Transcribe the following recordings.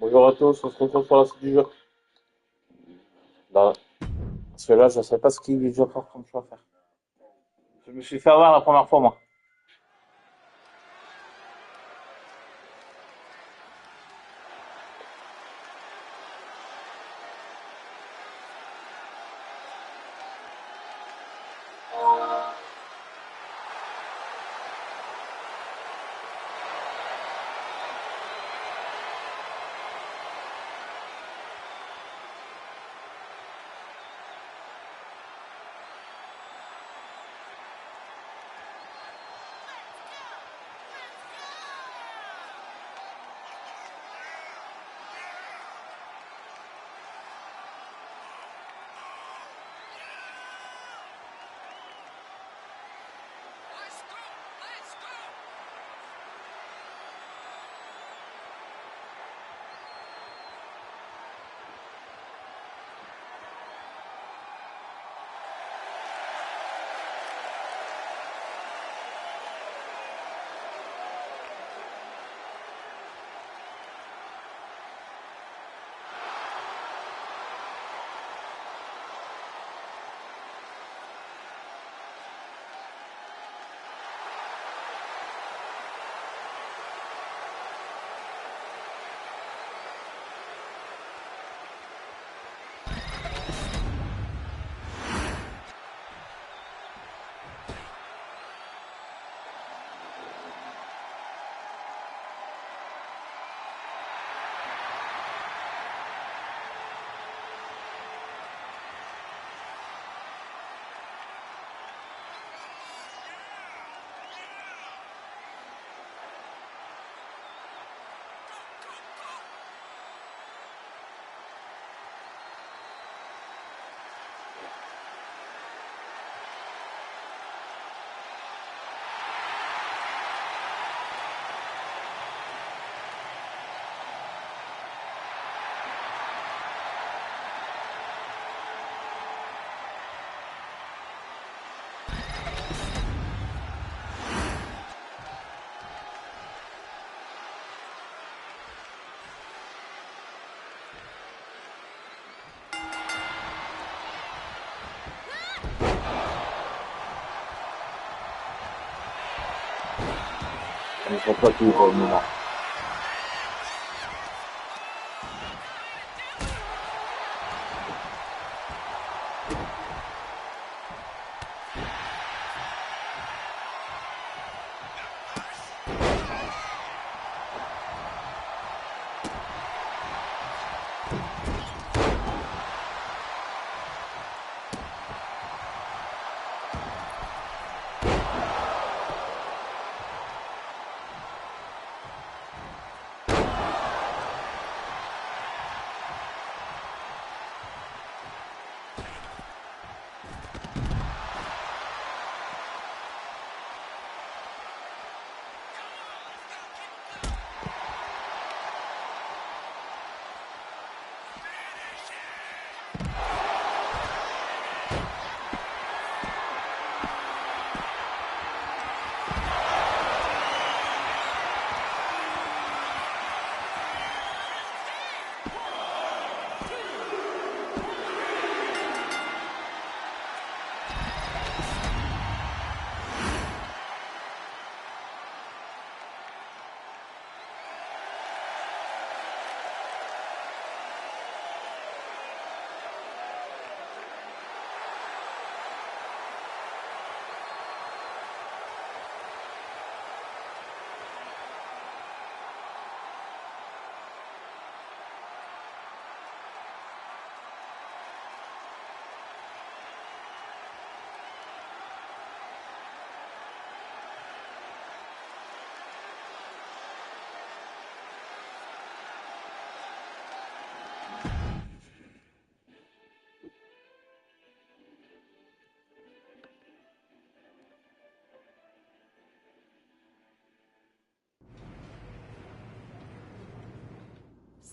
Bonjour à tous, on se retrouve pour la suite du jeu. Là, parce que là, je sais pas ce qu'il doit faire comme choix à faire. Je me suis fait avoir la première fois, moi. Je ne sais pas tout pour le moment.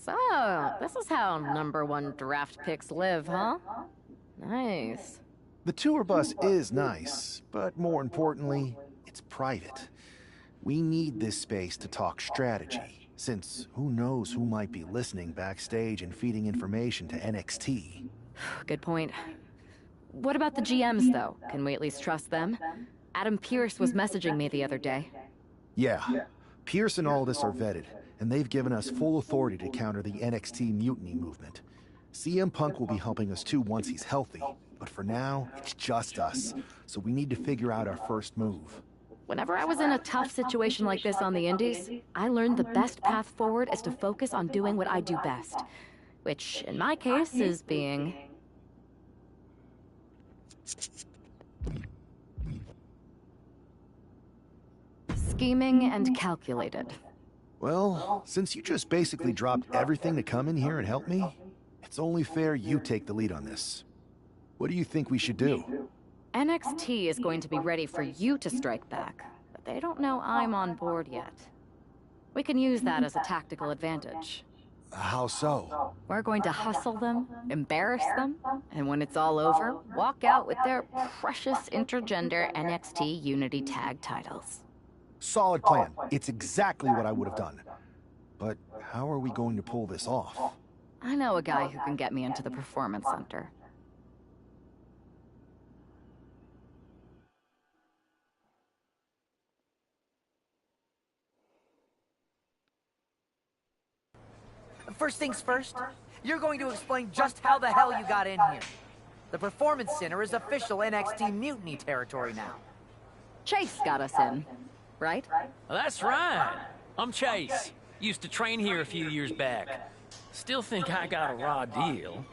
So, this is how #1 draft picks live, huh? Nice. The tour bus is nice, but more importantly, it's private. We need this space to talk strategy. Since who knows who might be listening backstage and feeding information to NXT. Good point. What about the GMs, though? Can we at least trust them? Adam Pearce was messaging me the other day. Yeah, Pierce and Aldis are vetted, and they've given us full authority to counter the NXT mutiny movement. CM Punk will be helping us too once he's healthy, but for now, it's just us, so we need to figure out our first move. Whenever I was in a tough situation like this on the Indies, I learned the best path forward is to focus on doing what I do best. Which, in my case, is being... scheming and calculated. Well, since you just basically dropped everything to come in here and help me, it's only fair you take the lead on this. What do you think we should do? NXT is going to be ready for you to strike back, but they don't know I'm on board yet. We can use that as a tactical advantage. How so? We're going to hustle them, embarrass them, and when it's all over, walk out with their precious intergender NXT Unity Tag titles. Solid plan. It's exactly what I would have done. But how are we going to pull this off? I know a guy who can get me into the Performance Center. First things first, you're going to explain just how the hell you got in here. The Performance Center is official NXT Mutiny territory now. Chase got us in, right? That's right. I'm Chase. Used to train here a few years back. Still think I got a raw deal.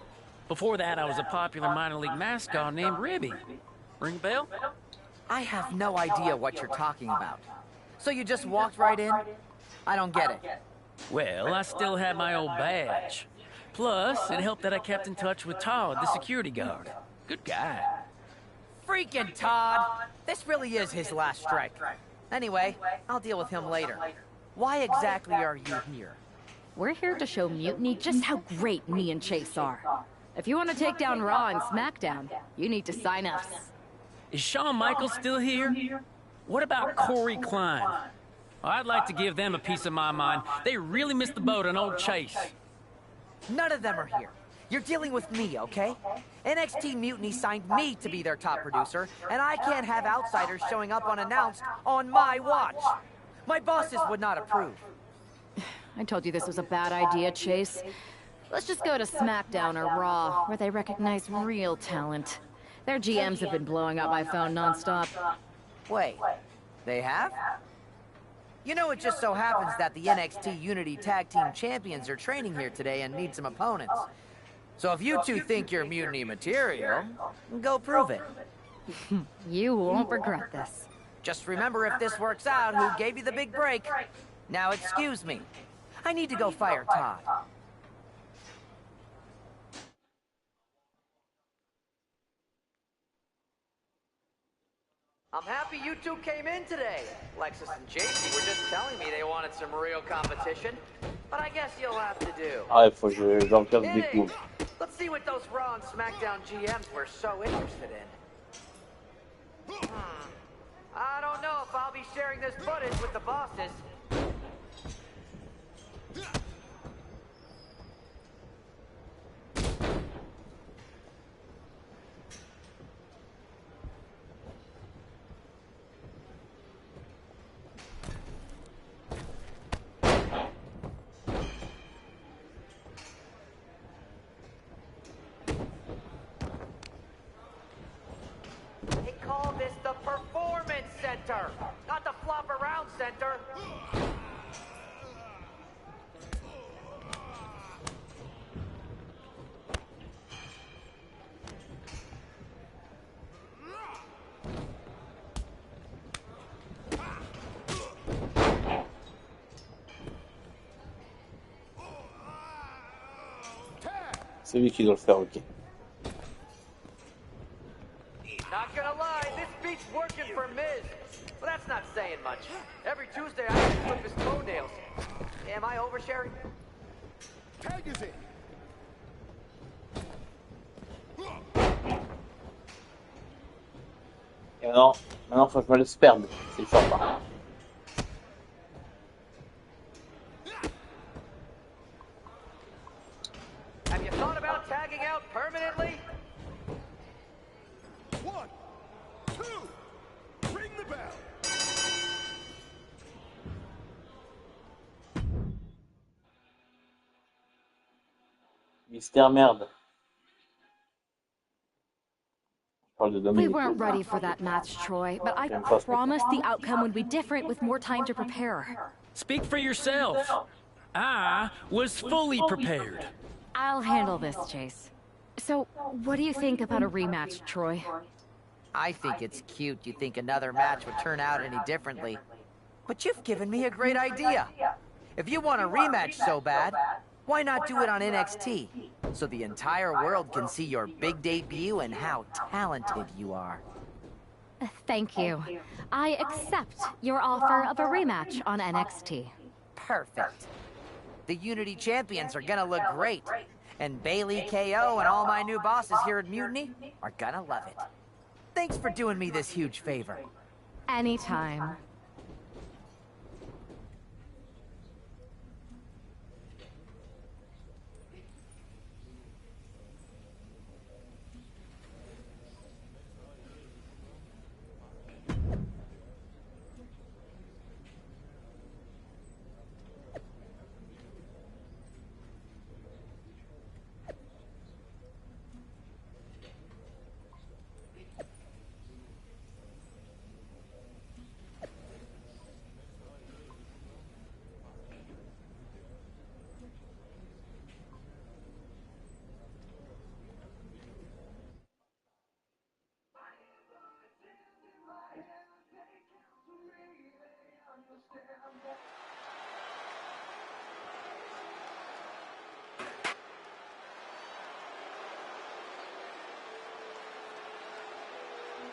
Before that, I was a popular minor league mascot named Ribby. Ring a bell? I have no idea what you're talking about. So you just walked right in? I don't get it. Well, I still had my old badge. Plus, it helped that I kept in touch with Todd, the security guard. Good guy. Freaking Todd! This really is his last strike. Anyway, I'll deal with him later. Why exactly are you here? We're here to show Mutiny just how great me and Chase are. If you want to take down Raw and SmackDown, you need to sign us. Is Shawn Michaels still here? What about Corey Klein? I'd like to give them a piece of my mind. They really missed the boat on old Chase. None of them are here. You're dealing with me, okay? NXT Mutiny signed me to be their top producer, and I can't have outsiders showing up unannounced on my watch. My bosses would not approve. I told you this was a bad idea, Chase. Let's just go to SmackDown or Raw, where they recognize real talent. Their GMs have been blowing up my phone nonstop. Wait, they have? You know, it just so happens that the NXT Unity Tag Team Champions are training here today and need some opponents. So if you two think you're Mutiny material, go prove it. You won't regret this. Just remember, if this works out, who gave you the big break. Now excuse me. I need to go fire Todd. I'm happy you two came in today. Lexus and JC were just telling me they wanted some real competition, but I guess you'll have to do. Ah, il faut que j'en fasse des Hey, coups. let's see what those Raw and SmackDown GMs were so interested in. I don't know if I'll be sharing this footage with the bosses. They call this the Performance Center, not the Flop Around Center. C'est lui qui doit le faire, ok. Not gonna lie, this beat's working for Miz. But that's not saying much. Every Tuesday I have to clip his toenails. Am I oversharing? Tag is it. Et maintenant faut que je me laisse perdre. C'est chaud, hein. Have you thought about tagging out permanently? 1, 2, ring the bell. Mystère merde. Je parle de We Dominique. weren't ready for that match, Troy, but I J'aime pas ce mec. promise the outcome would be different with more time to prepare. Speak for yourself. I was fully prepared. I'll handle this, Chase. So, what do you think about a rematch, Troy? I think it's cute you think another match would turn out any differently. But you've given me a great idea. If you want a rematch so bad, why not do it on NXT? So the entire world can see your big debut and how talented you are. Thank you. I accept your offer of a rematch on NXT. Perfect. The Unity Champions are gonna look great. And Bailey, KO, and all my new bosses here at Mutiny are gonna love it. Thanks for doing me this huge favor. Anytime.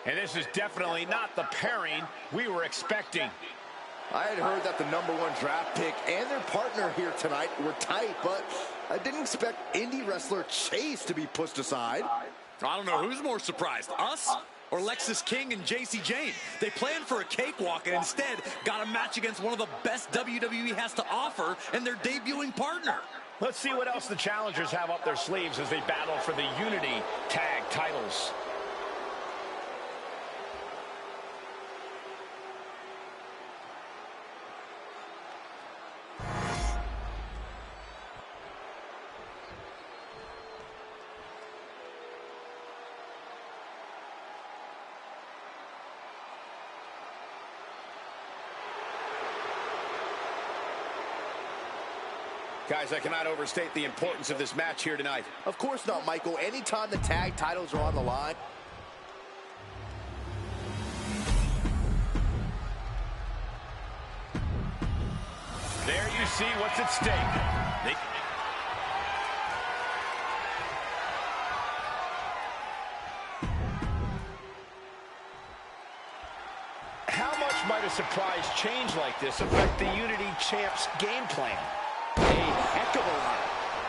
And this is definitely not the pairing we were expecting. I had heard that the #1 draft pick and their partner here tonight were tight, but I didn't expect indie wrestler Chase to be pushed aside. I don't know who's more surprised, us or Lexis King and JC Jane. They planned for a cakewalk and instead got a match against one of the best WWE has to offer and their debuting partner. Let's see what else the challengers have up their sleeves as they battle for the Unity Tag titles. Guys, I cannot overstate the importance of this match here tonight. Of course not, Michael. Anytime the tag titles are on the line. There you see what's at stake. How much might a surprise change like this affect the Unity Champs' game plan? A heck of a lot.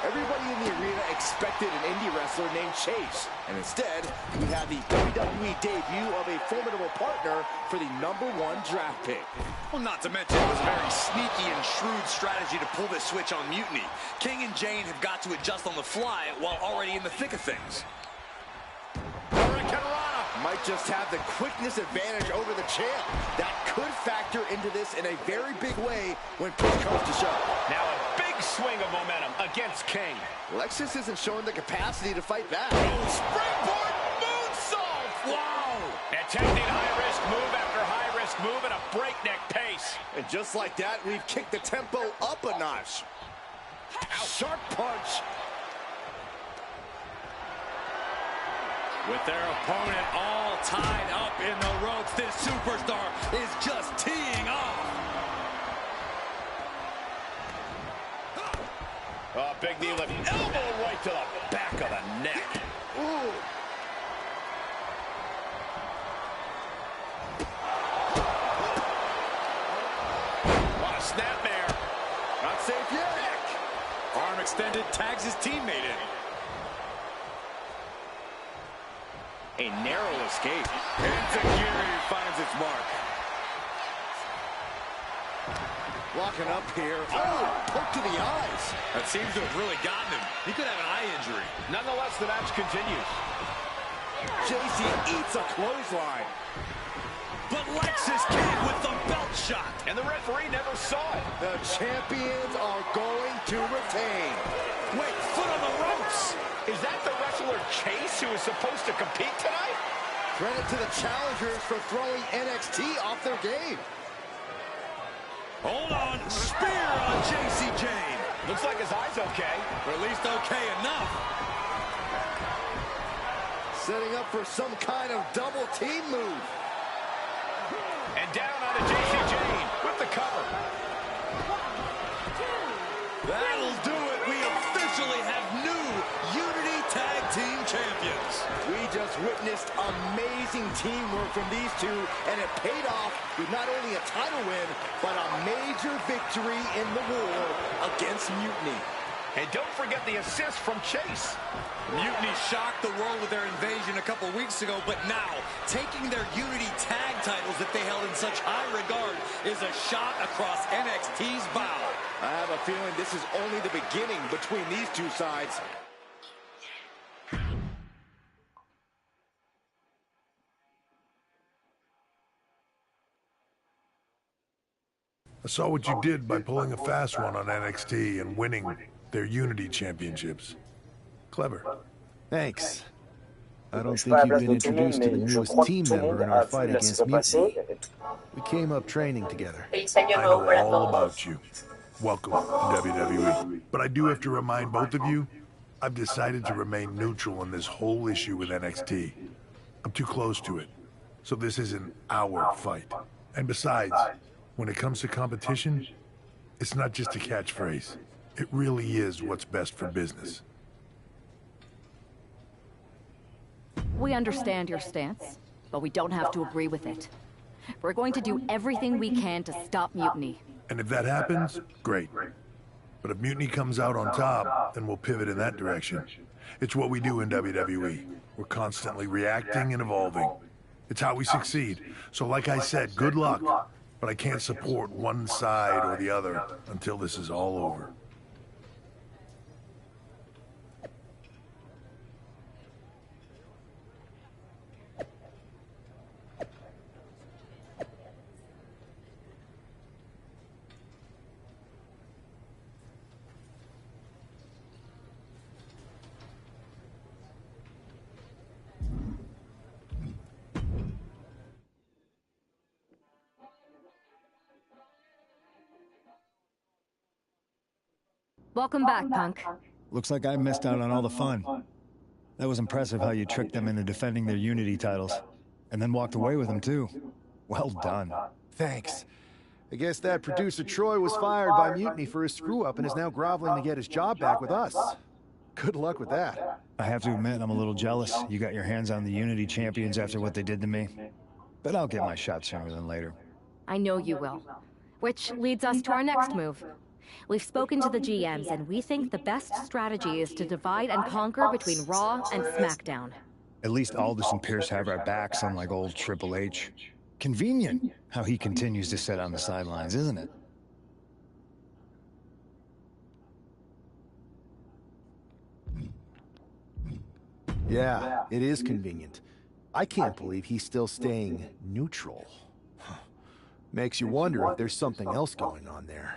Everybody in the arena expected an indie wrestler named Chase. And instead, we have the WWE debut of a formidable partner for the #1 draft pick. Well, not to mention it was a very sneaky and shrewd strategy to pull this switch on Mutiny. King and Jane have got to adjust on the fly while already in the thick of things. Might just have the quickness advantage over the champ. That could factor into this in a very big way when push comes to shove. Now a big swing of momentum against King. Lexis isn't showing the capacity to fight back. Springboard moonsault! Wow! Attempting high-risk move after high-risk move at a breakneck pace. And just like that, we've kicked the tempo up a notch. Sharp punch. With their opponent all tied up in the ropes, this superstar is just teeing off. Oh, big knee lift. Elbow right to the back of the neck. Ooh. What a snapmare. Not safe yet. Arm extended, tags his teammate in. A narrow escape. Insecurity finds its mark. Walking up here. Oh, poke to the eyes. That seems to have really gotten him. He could have an eye injury. Nonetheless, the match continues. JC eats a clothesline. But Lexis King with the belt shot. And the referee never saw it. The champions are going to retain. Wait, foot on the ropes. Is that the wrestler Chase who is supposed to compete tonight? Credit to the challengers for throwing NXT off their game. Hold on. Spear on JC Jane. Looks like his eye's okay. Or at least okay enough. Setting up for some kind of double team move. And down onto JC Jane with the cover. That'll do it. We officially have new Unity Tag Team Champions. We just witnessed amazing teamwork from these two, and it paid off with not only a title win, but a major victory in the war against Mutiny. And don't forget the assist from Chase. Mutiny shocked the world with their invasion a couple weeks ago, but now taking their Unity Tag titles that they held in such high regard is a shot across NXT's bow. I have a feeling this is only the beginning between these two sides. I saw what you did by pulling a fast one on NXT and winning their Unity championships. Clever. Thanks. I don't think you've been introduced to the newest team member in our fight against Mutiny. We came up training together. I know all about you. Welcome to WWE. But I do have to remind both of you, I've decided to remain neutral in this whole issue with NXT. I'm too close to it. So this isn't our fight. And besides, when it comes to competition, it's not just a catchphrase. It really is what's best for business. We understand your stance, but we don't have to agree with it. We're going to do everything we can to stop Mutiny. And if that happens, great. But if Mutiny comes out on top, then we'll pivot in that direction. It's what we do in WWE. We're constantly reacting and evolving. It's how we succeed. So like I said, good luck. But I can't support one side or the other until this is all over. Welcome back, Punk. Looks like I missed out on all the fun. That was impressive how you tricked them into defending their Unity titles. And then walked away with them, too. Well done. Thanks. I guess that producer Troy was fired by Mutiny for his screw-up and is now groveling to get his job back with us. Good luck with that. I have to admit, I'm a little jealous. You got your hands on the Unity champions after what they did to me. But I'll get my shot sooner than later. I know you will. Which leads us to our next move. We've spoken to the GMs, and we think the best strategy is to divide and conquer between Raw and SmackDown. At least Aldous and Pierce have our backs, unlike old Triple H. Convenient how he continues to sit on the sidelines, isn't it? Yeah, it is convenient. I can't believe he's still staying neutral. Makes you wonder if there's something else going on there.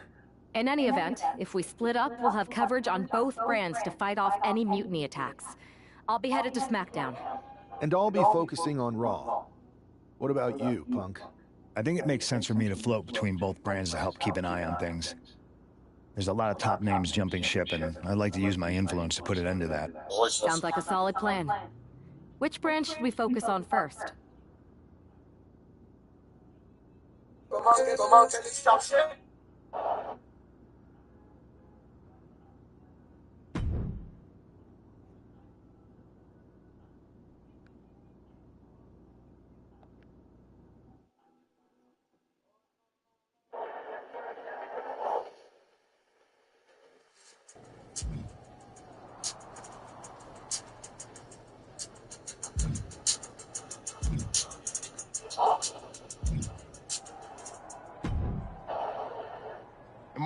In any event, if we split up, we'll have coverage on both brands to fight off any Mutiny attacks. I'll be headed to SmackDown. And I'll be focusing on Raw. What about you, Punk? I think it makes sense for me to float between both brands to help keep an eye on things. There's a lot of top names jumping ship, and I'd like to use my influence to put an end to that. Sounds like a solid plan. Which brand should we focus on first?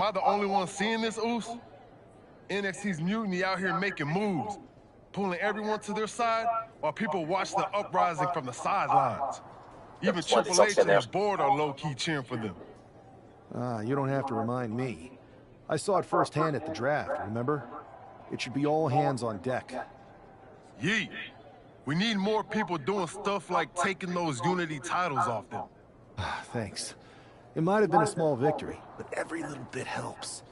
I the only one seeing this, Oos? NXT's mutiny out here making moves, pulling everyone to their side while people watch the uprising from the sidelines. Even Triple H and the board are low-key cheering for them. You don't have to remind me. I saw it firsthand at the draft, remember? It should be all hands on deck. Yeet. We need more people doing stuff like taking those Unity titles off them. Thanks. It might have been a small victory, but every little bit helps.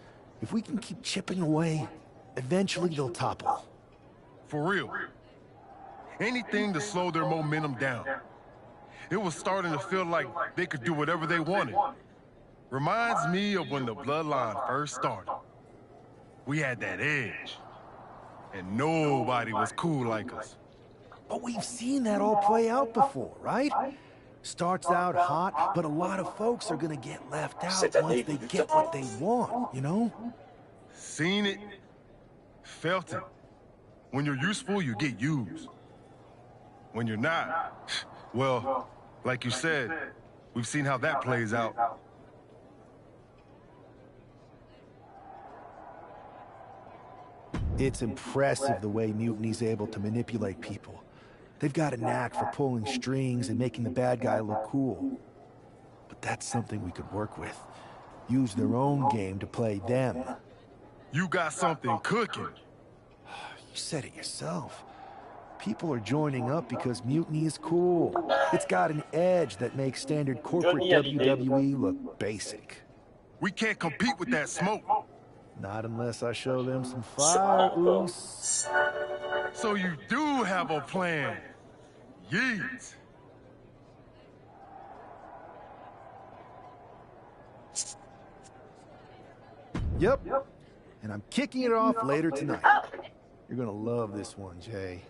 If we can keep chipping away, eventually they'll topple. For real. Anything to slow their momentum down. It was starting to feel like they could do whatever they wanted. Reminds me of when the Bloodline first started. We had that edge. And nobody was cool like us. But we've seen that all play out before, right? Starts out hot, but a lot of folks are gonna get left out once they get what they want, you know? Seen it, felt it. When you're useful, you get used. When you're not, well, like you said, we've seen how that plays out. It's impressive the way Mutiny's able to manipulate people. They've got a knack for pulling strings and making the bad guy look cool. But that's something we could work with. Use their own game to play them. You got something cooking. You said it yourself. People are joining up because Mutiny is cool. It's got an edge that makes standard corporate WWE look basic. We can't compete with that smoke. Not unless I show them some fire, Oos. So you do have a plan. Yeet. Yep. And I'm kicking it off later tonight. You're gonna love this one, Jay.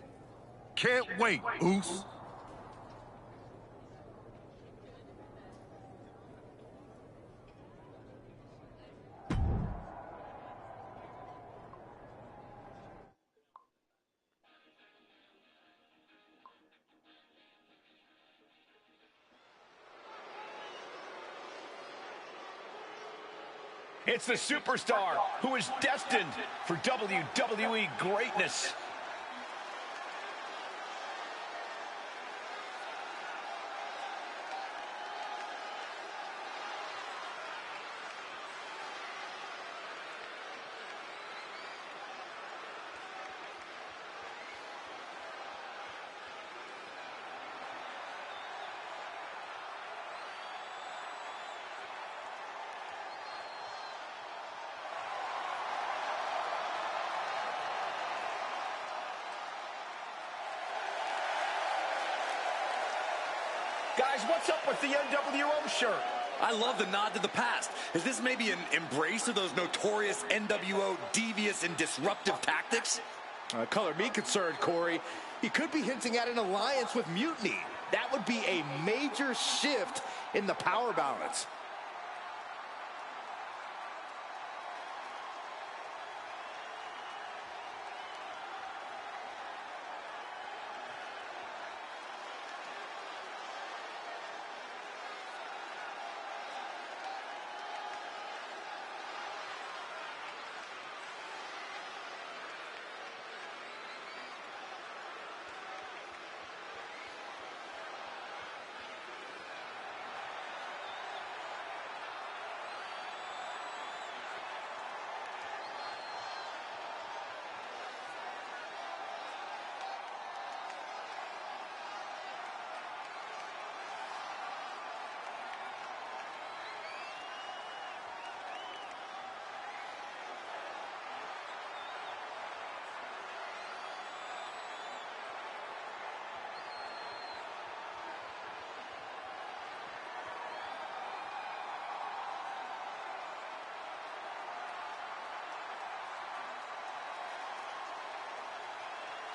Can't wait, Oos. It's the superstar who is destined for WWE greatness. Guys, what's up with the NWO shirt? I love the nod to the past. Is this maybe an embrace of those notorious NWO devious and disruptive tactics? Color me concerned, Corey. He could be hinting at an alliance with Mutiny. That would be a major shift in the power balance.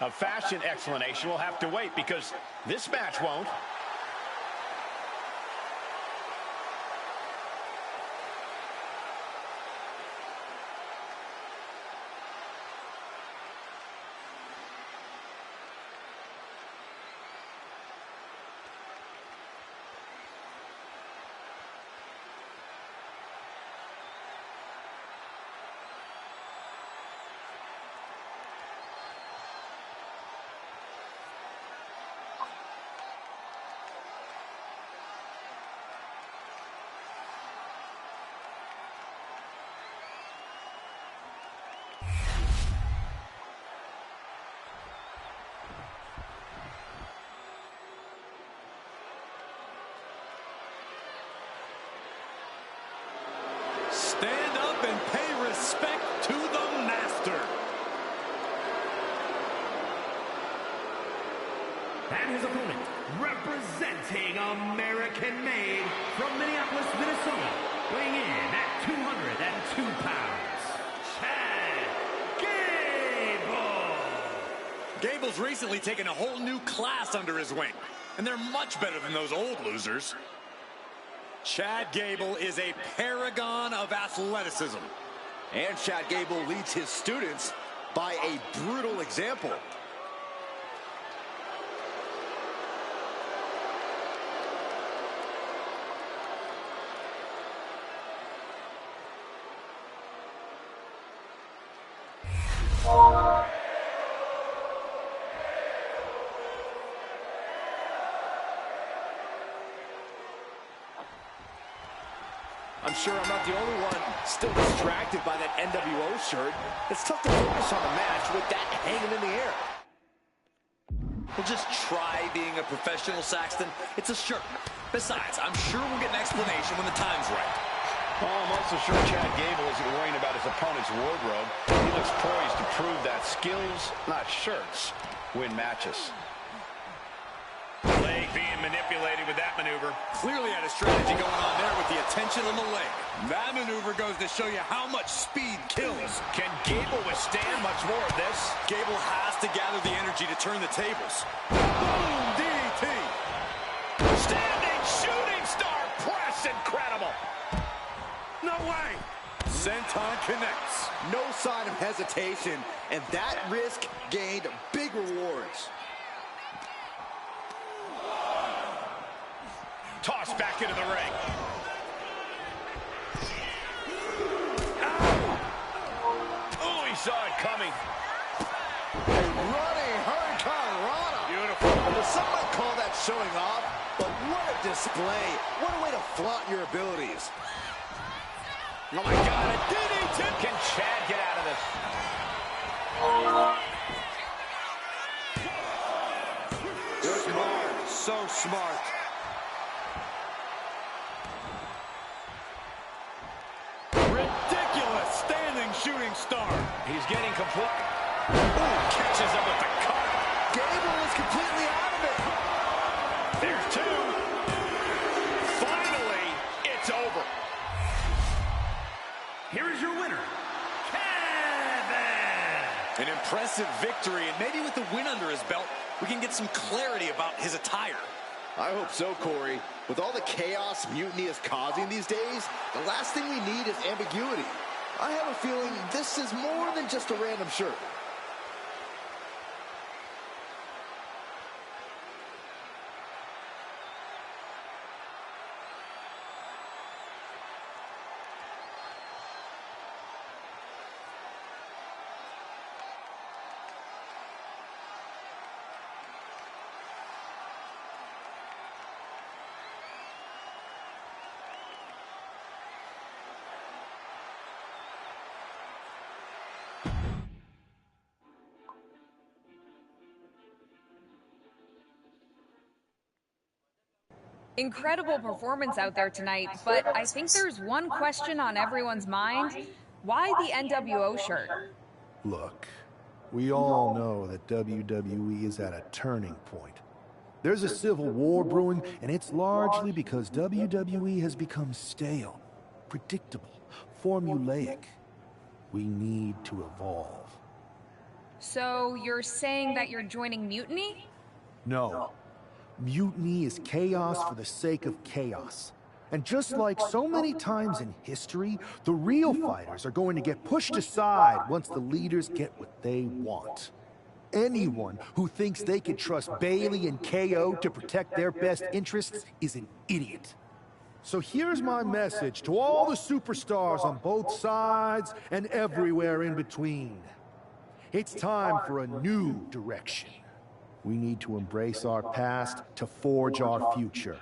A fashion explanation will have to wait because this match won't. Stand up and pay respect to the master. And his opponent, representing American-made from Minneapolis, Minnesota, weighing in at 202 pounds, Chad Gable. Gable's recently taken a whole new class under his wing, and they're much better than those old losers. Chad Gable is a paragon of athleticism. And Chad Gable leads his students by a brutal example. I'm sure I'm not the only one still distracted by that NWO shirt. It's tough to focus on the match with that hanging in the air. Well, just try being a professional, Saxton. It's a shirt. Besides, I'm sure we'll get an explanation when the time's right. Well, I'm also sure Chad Gable isn't worrying about his opponent's wardrobe. He looks poised to prove that skills, not shirts, win matches. Leg being manipulated with that maneuver. Clearly had a strategy going on there with the attention on the leg. That maneuver goes to show you how much speed kills. Can Gable withstand much more of this? Gable has to gather the energy to turn the tables. Boom! DDT! Standing shooting star press, incredible! No way! Senton connects. No sign of hesitation, and that risk gained big rewards. Tossed back into the ring. Oh, he saw it coming. A running Hurricane Rana. Beautiful. Well, some might call that showing off, but what a display. What a way to flaunt your abilities. Oh my God, a DDT. Can Chad get out of this? Smart, so smart. Ridiculous standing shooting star. He's getting complete. Ooh, catches up with the cut. Gable is completely out of it. There's two. Finally, it's over. Here is your winner, Kevin. An impressive victory, and maybe with the win under his belt, we can get some clarity about his attire. I hope so, Corey. With all the chaos Mutiny is causing these days, the last thing we need is ambiguity. I have a feeling this is more than just a random shirt. Incredible performance out there tonight, but I think there's one question on everyone's mind. Why the NWO shirt? Look, we all know that WWE is at a turning point. There's a civil war brewing, and it's largely because WWE has become stale, predictable, formulaic. We need to evolve. So you're saying that you're joining Mutiny? No. Mutiny is chaos for the sake of chaos. And just like so many times in history, the real fighters are going to get pushed aside once the leaders get what they want. Anyone who thinks they can trust Bailey and KO to protect their best interests is an idiot. So here's my message to all the superstars on both sides and everywhere in between. It's time for a new direction. We need to embrace our past to forge our future.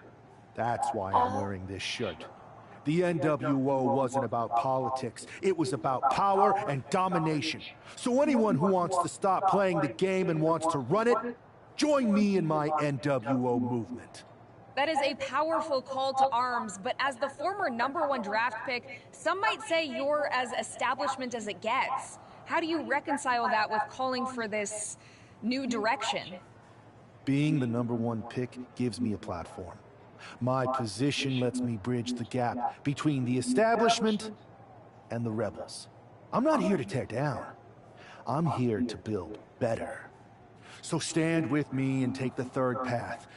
That's why I'm wearing this shirt. The NWO wasn't about politics. It was about power and domination. So anyone who wants to stop playing the game and wants to run it, join me in my NWO movement. That is a powerful call to arms, but as the former #1 draft pick, some might say you're as establishment as it gets. How do you reconcile that with calling for this new direction? Being the #1 pick gives me a platform. My position lets me bridge the gap between the establishment and the rebels. I'm not here to tear down. I'm here to build better. So stand with me and take the third path.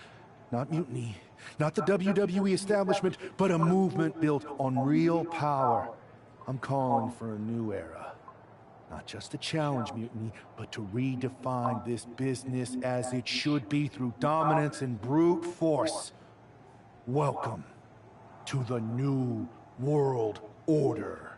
Not mutiny, not the WWE establishment, but a movement built on real power. I'm calling for a new era. Not just to challenge mutiny, but to redefine this business as it should be through dominance and brute force. Welcome to the New World Order.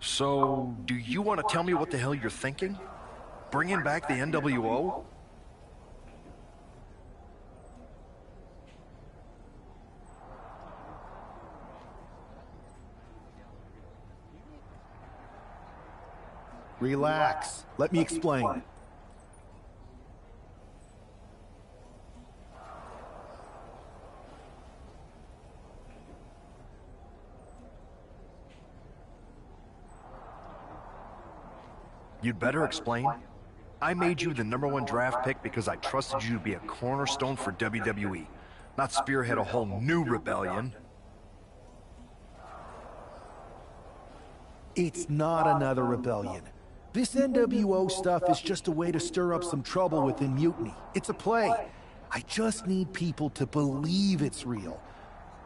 So, do you want to tell me what the hell you're thinking? Bringing back the NWO? Relax. Let me explain. You'd better explain. I made you the #1 draft pick because I trusted you to be a cornerstone for WWE, not spearhead a whole new rebellion. It's not another rebellion. This NWO stuff is just a way to stir up some trouble within Mutiny. It's a play. I just need people to believe it's real.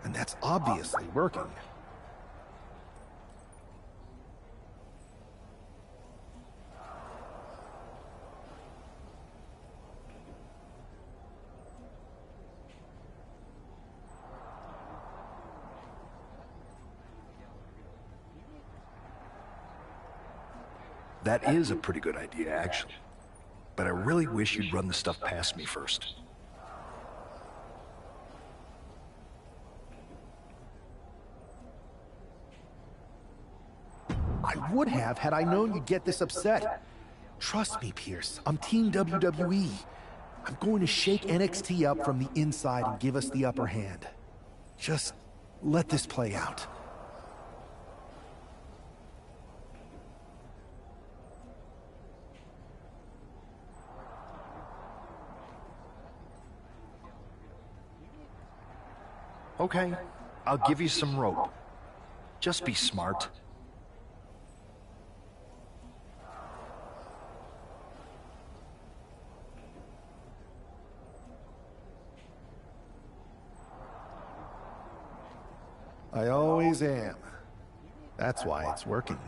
And that's obviously working. That is a pretty good idea, actually. But I really wish you'd run the stuff past me first. I would have had I known you'd get this upset. Trust me, Pierce. I'm Team WWE. I'm going to shake NXT up from the inside and give us the upper hand. Just let this play out. Okay, I'll give you some rope. Just be smart. I always am. That's why it's working.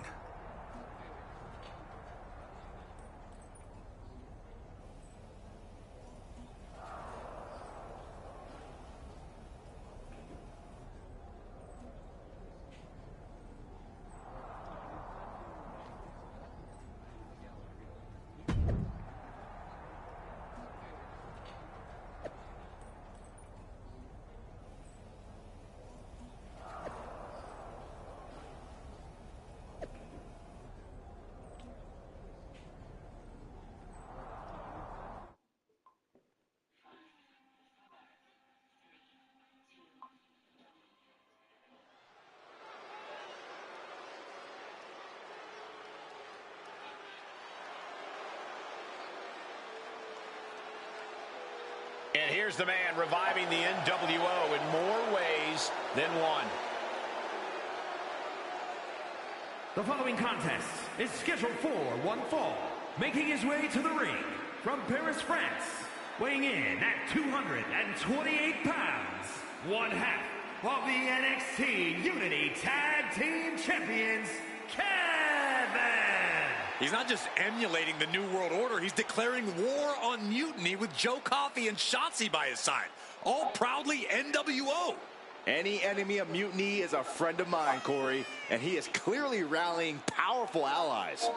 And here's the man reviving the NWO in more ways than one. The following contest is scheduled for one fall. Making his way to the ring from Paris, France, weighing in at 228 pounds, one half of the NXT Unity Tag Team Champions, Kevin He's not just emulating the New World Order, he's declaring war on Mutiny with Joe Coffey and Shotzi by his side. All proudly NWO. Any enemy of Mutiny is a friend of mine, Corey, and he is clearly rallying powerful allies.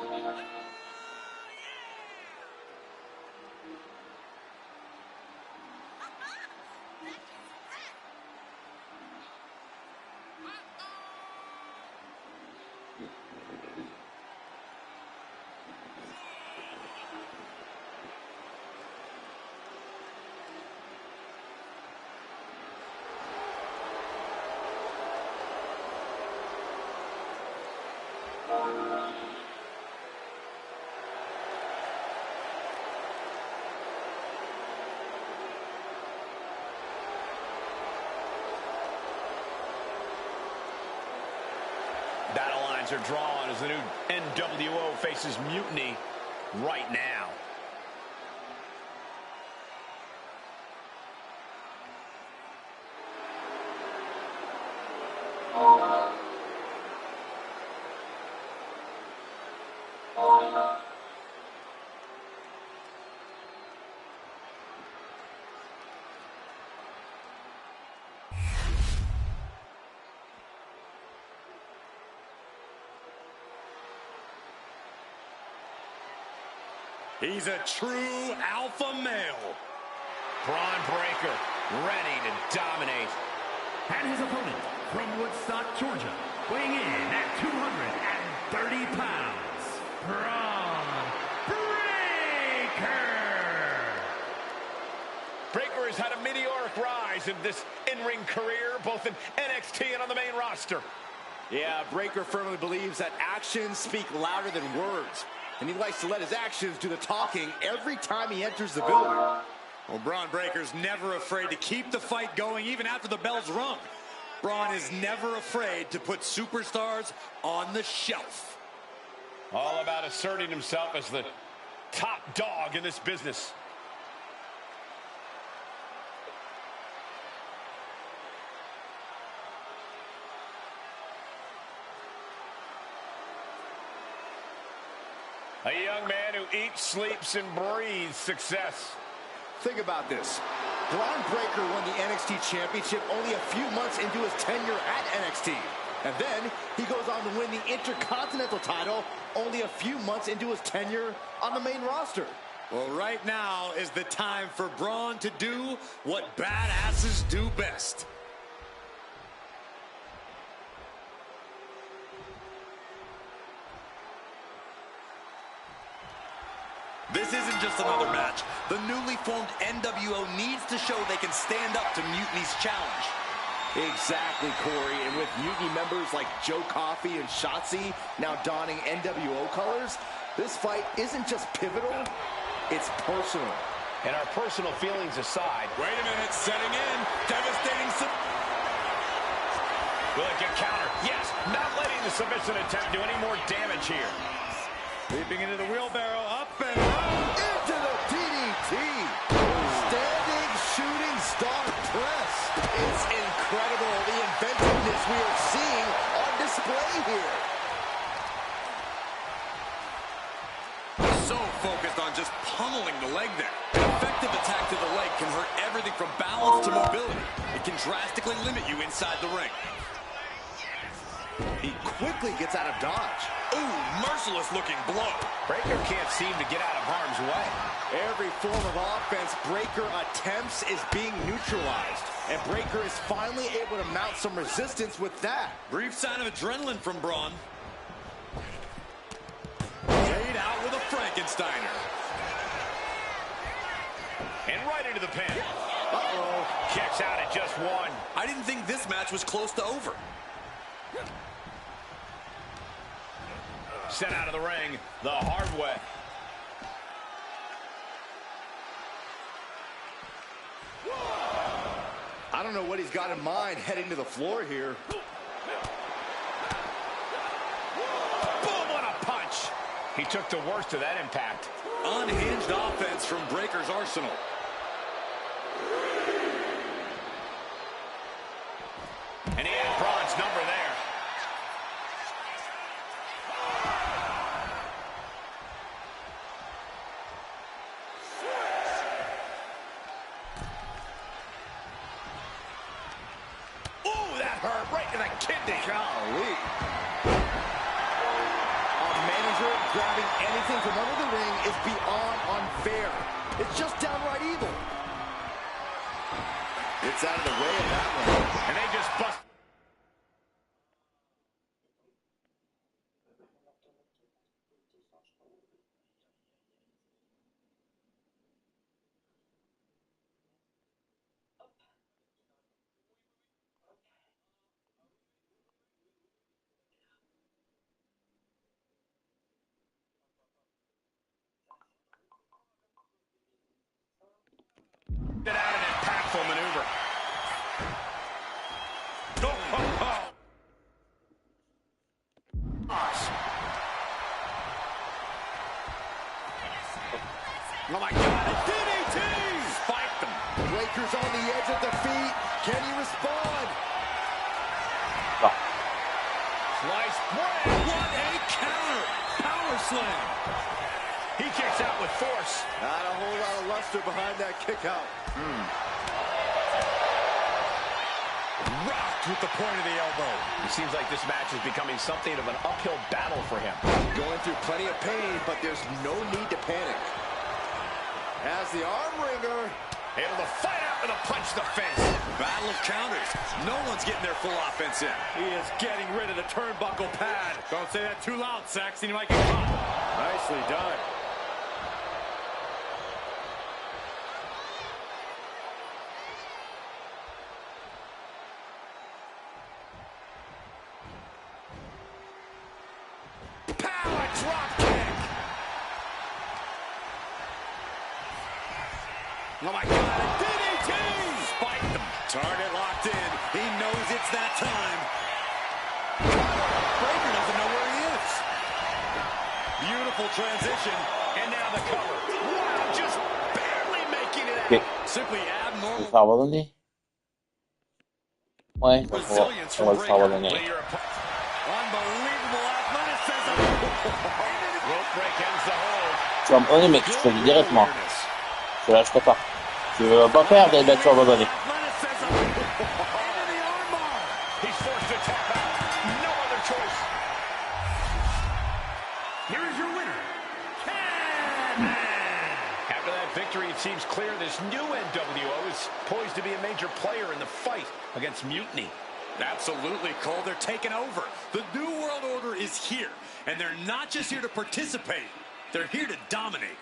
Battle lines are drawn as the new NWO faces Mutiny right now. He's a true alpha male. Braun Breaker ready to dominate. And his opponent from Woodstock, Georgia, weighing in at 230 pounds, Braun Breaker. Breaker has had a meteoric rise in this in-ring career, both in NXT and on the main roster. Yeah, Breaker firmly believes that actions speak louder than words. And he likes to let his actions do the talking every time he enters the building. Well, Braun Breaker's never afraid to keep the fight going even after the bell's rung. Braun is never afraid to put superstars on the shelf. All about asserting himself as the top dog in this business. A young man who eats, sleeps, and breathes success. Think about this. Braun Breaker won the NXT Championship only a few months into his tenure at NXT. And then he goes on to win the Intercontinental title only a few months into his tenure on the main roster. Well, right now is the time for Braun to do what badasses do best. This isn't just another match. The newly formed NWO needs to show they can stand up to Mutiny's challenge. Exactly, Corey. And with Mutiny members like Joe Coffey and Shotzi now donning NWO colors, this fight isn't just pivotal, it's personal. And our personal feelings aside. Wait a minute, setting in. Devastating Will it get counter? Yes, not letting the submission attempt do any more damage here. Leaping into the wheelbarrow, up and out. Into the DDT. Standing shooting star press. It's incredible the inventiveness we are seeing on display here. So focused on just pummeling the leg there. An effective attack to the leg can hurt everything from balance to mobility. It can drastically limit you inside the ring. He quickly gets out of dodge. Ooh, merciless looking blow. Breaker can't seem to get out of harm's way. Every form of offense Breaker attempts is being neutralized. And Breaker is finally able to mount some resistance with that. Brief sign of adrenaline from Braun. Laid out with a Frankensteiner. And right into the pin. Uh-oh. Kicks out at just one. I didn't think this match was close to over. Sent out of the ring the hard way. I don't know what he's got in mind heading to the floor here. Boom, what a punch. He took the worst of that impact. Unhinged offense from Breaker's arsenal. And he had Braun's number there. Golly. A manager grabbing anything from under the ring is beyond unfair. It's just downright evil. It's out of the way of that one. And they just bust. It out an impactful maneuver. Oh my God, a DDT! Spiked them. Breaker's on the edge of defeat. Can he respond? Slice bread. What a counter. Power slam. He kicks out with force. Not a whole lot of luster behind that kick out. Rocked with the point of the elbow. It seems like this match is becoming something of an uphill battle for him. Going through plenty of pain, but there's no need to panic. As the arm wringer. Able to fight out with a punch to the face. Battle of counters. No one's getting their full offense in. He is getting rid of the turnbuckle pad. Don't say that too loud, Saxon. You might get caught. Nicely done. Power drop kick. Oh my God, a DDT! Spiked them. Target locked in. He knows it's that time. Breaker doesn't know where he is. Beautiful transition. And now the cover. Wow, just barely making it out. Simply abnormal. Ça va donner? Ouais, on va le faire donner. Unbelievable athleticism. Rope break ends the hold. Tu vas me donner, mec, je te le dis directement. Je lâcherai pas. Tu veux pas faire des bêtes, tu vas me donner. He's forced to tap out. No other choice. Here is your winner, After that victory, it seems clear this new NWO is poised to be a major player in the fight against Mutiny. Absolutely, Cole. They're taking over. The New World Order is here. And they're not just here to participate. They're here to dominate.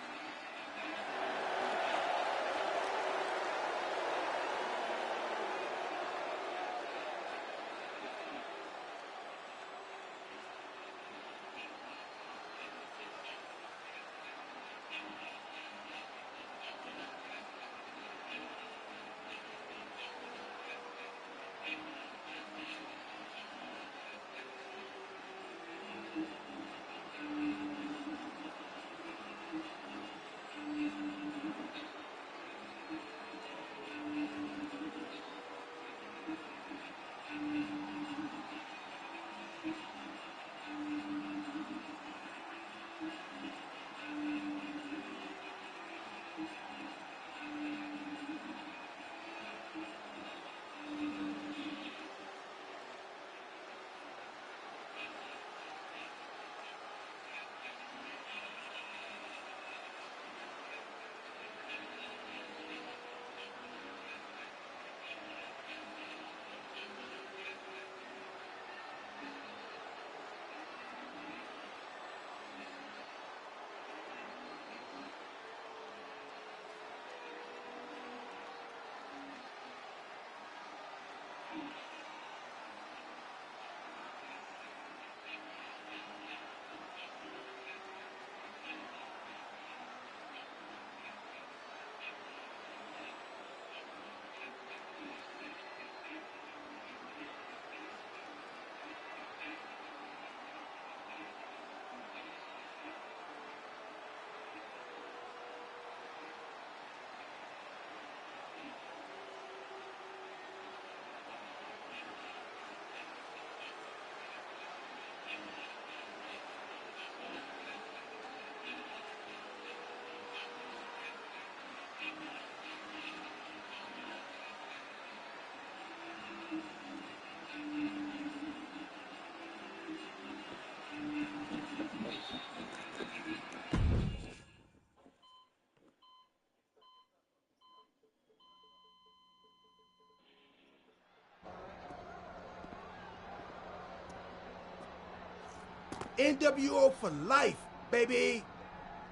NWO for life, baby.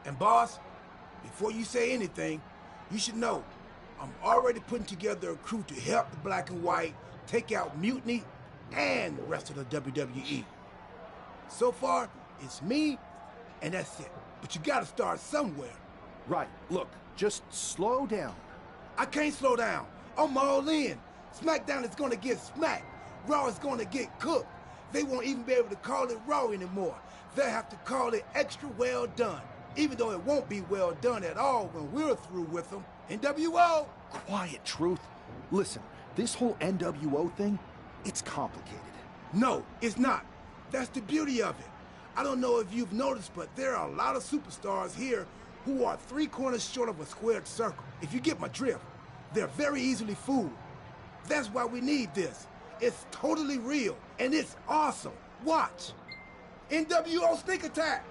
And boss, before you say anything, you should know I'm already putting together a crew to help the Black and White take out Mutiny and the rest of the WWE. So far, it's me, and that's it. But you gotta start somewhere. Right, look, just slow down. I can't slow down. I'm all in. SmackDown is gonna get smacked. Raw is gonna get cooked. They won't even be able to call it Raw anymore. They'll have to call it extra well done. Even though it won't be well done at all when we're through with them. NWO! Quiet, Truth. Listen, this whole NWO thing, it's complicated. No, it's not. That's the beauty of it. I don't know if you've noticed, but there are a lot of superstars here who are 3 corners short of a squared circle. If you get my drift, they're very easily fooled. That's why we need this. It's totally real, and it's awesome. Watch. NWO Sneak Attack!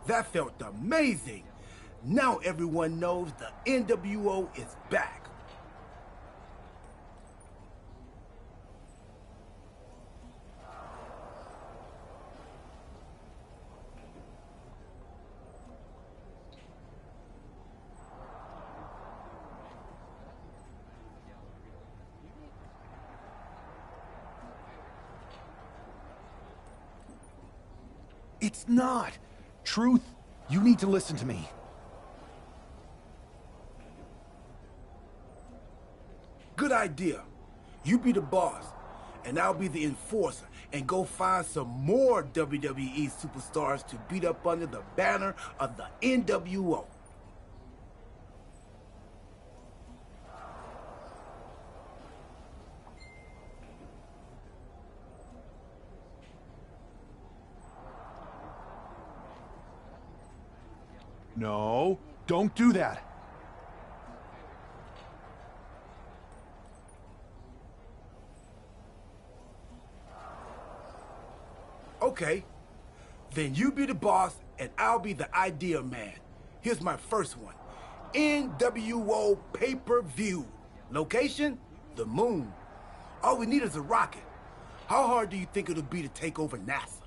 That felt amazing. Now everyone knows the NWO is back. It's not. Truth, you need to listen to me. Good idea. You be the boss, and I'll be the enforcer, and go find some more WWE superstars to beat up under the banner of the NWO. No, don't do that. Okay, then you be the boss and I'll be the idea man. Here's my first one. NWO pay-per-view. Location? The moon. All we need is a rocket. How hard do you think it'll be to take over NASA?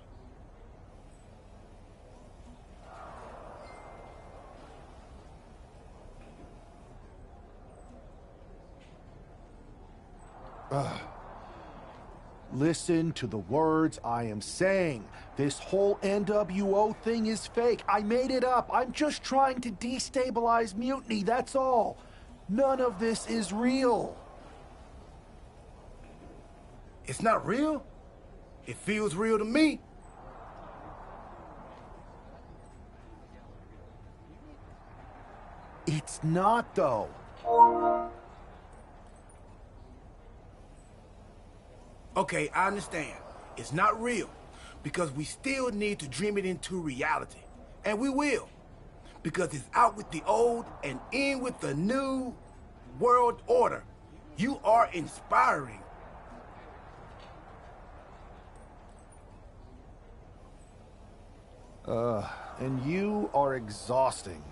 Listen to the words I am saying. This whole NWO thing is fake. I made it up. I'm just trying to destabilize Mutiny, that's all. None of this is real. It's not real? It feels real to me. It's not, though. Okay, I understand. It's not real, because we still need to dream it into reality. And we will, because it's out with the old and in with the new world order. You are inspiring. And you are exhausting.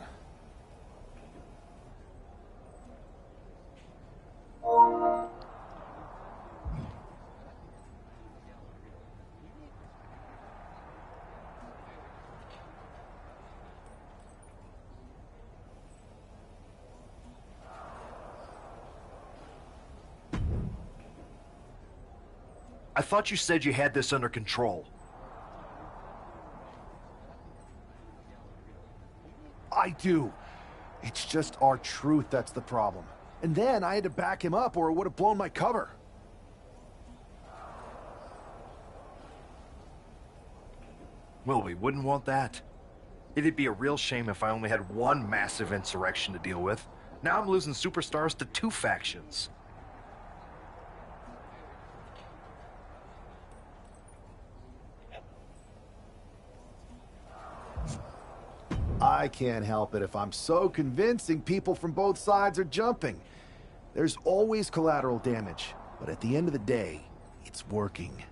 I thought you said you had this under control. I do. It's just our truth that's the problem. And then I had to back him up or it would have blown my cover. Well, we wouldn't want that. It'd be a real shame if I only had one massive insurrection to deal with. Now I'm losing superstars to two factions. I can't help it if I'm so convincing people from both sides are jumping. There's always collateral damage, but at the end of the day, it's working.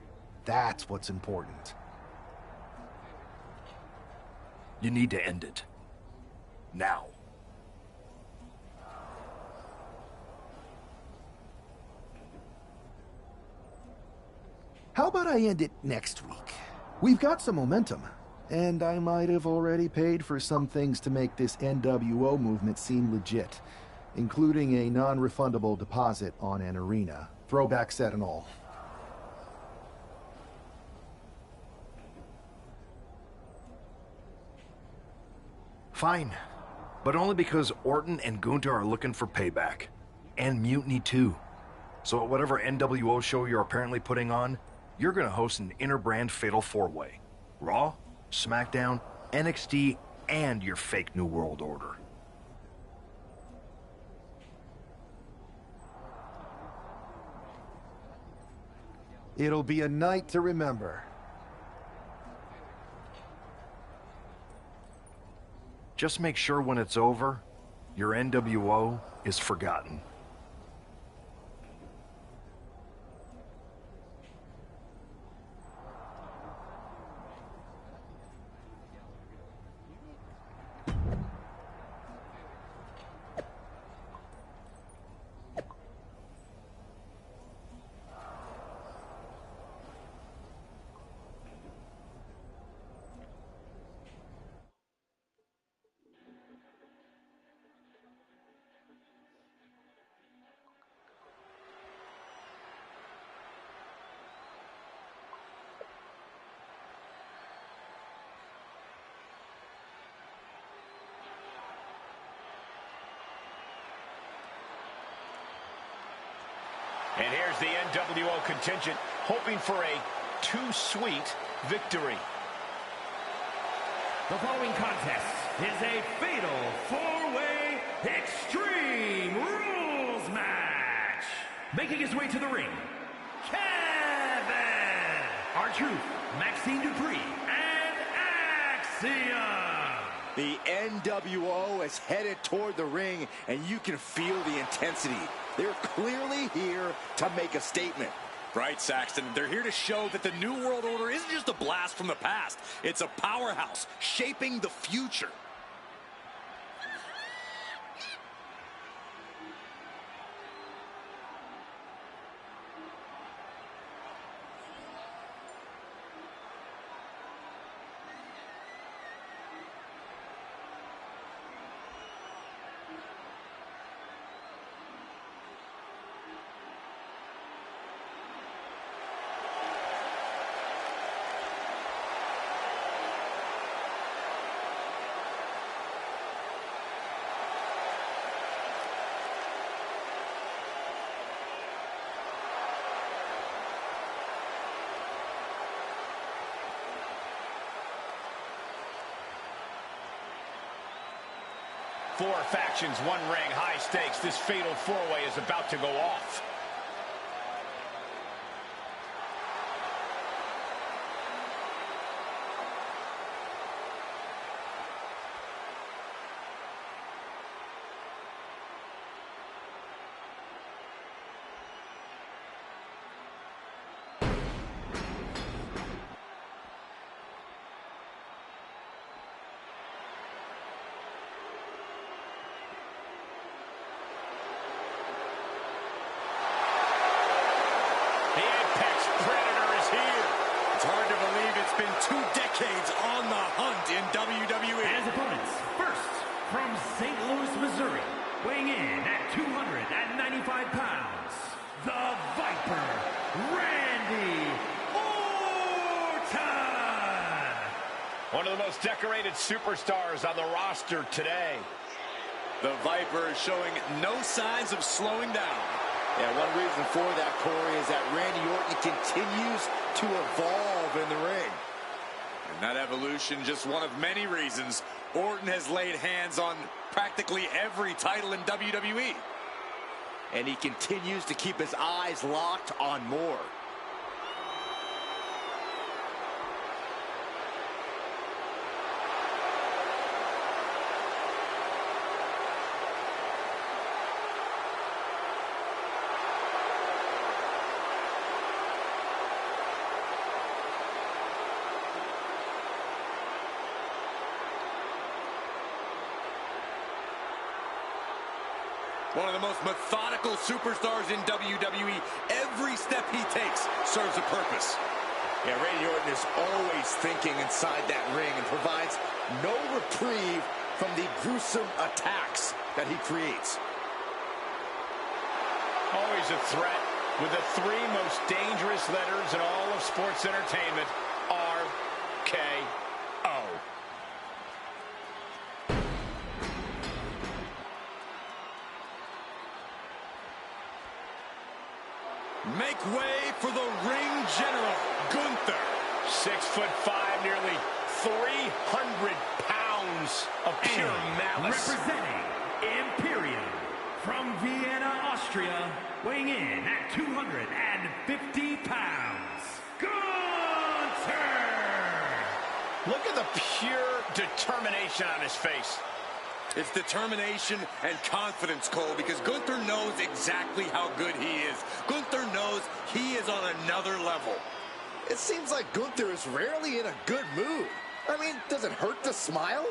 That's what's important. You need to end it. Now. How about I end it next week? We've got some momentum. And I might have already paid for some things to make this NWO movement seem legit, including a non-refundable deposit on an arena, throwback set and all. Fine, but only because Orton and Gunther are looking for payback. And Mutiny too. So at whatever NWO show you're apparently putting on, you're gonna host an inter-brand fatal four-way. Raw, SmackDown, NXT, and your fake New World Order. It'll be a night to remember. Just make sure when it's over, your NWO is forgotten. And here's the NWO contingent hoping for a too-sweet victory. The following contest is a fatal four-way Extreme Rules match. Making his way to the ring, Kevin, R-Truth, Maxine Dupree, and Axiom. The NWO is headed toward the ring, and you can feel the intensity. They're clearly here to make a statement. Right, Saxton. They're here to show that the New World Order isn't just a blast from the past. It's a powerhouse shaping the future. 4 factions, 1 ring, high stakes. This fatal 4-way is about to go off. Been 2 decades on the hunt in WWE. And his opponents, first from St. Louis, Missouri, weighing in at 295 pounds, the Viper, Randy Orton. One of the most decorated superstars on the roster today. The Viper is showing no signs of slowing down. Yeah, one reason for that, Corey, is that Randy Orton continues to evolve in the ring. And that evolution, just one of many reasons, Orton has laid hands on practically every title in WWE. And he continues to keep his eyes locked on more. One of the most methodical superstars in WWE. Every step he takes serves a purpose. Yeah, Randy Orton is always thinking inside that ring and provides no reprieve from the gruesome attacks that he creates. Always a threat with the 3 most dangerous letters in all of sports entertainment, RKO. Make way for the ring general, Gunther. 6'5", nearly 300 pounds of pure malice. Representing Imperium from Vienna, Austria, weighing in at 250 pounds, Gunther! Look at the pure determination on his face. It's determination and confidence, Cole, because Gunther knows exactly how good he is. Gunther knows he is on another level. It seems like Gunther is rarely in a good mood. I mean, does it hurt to smile?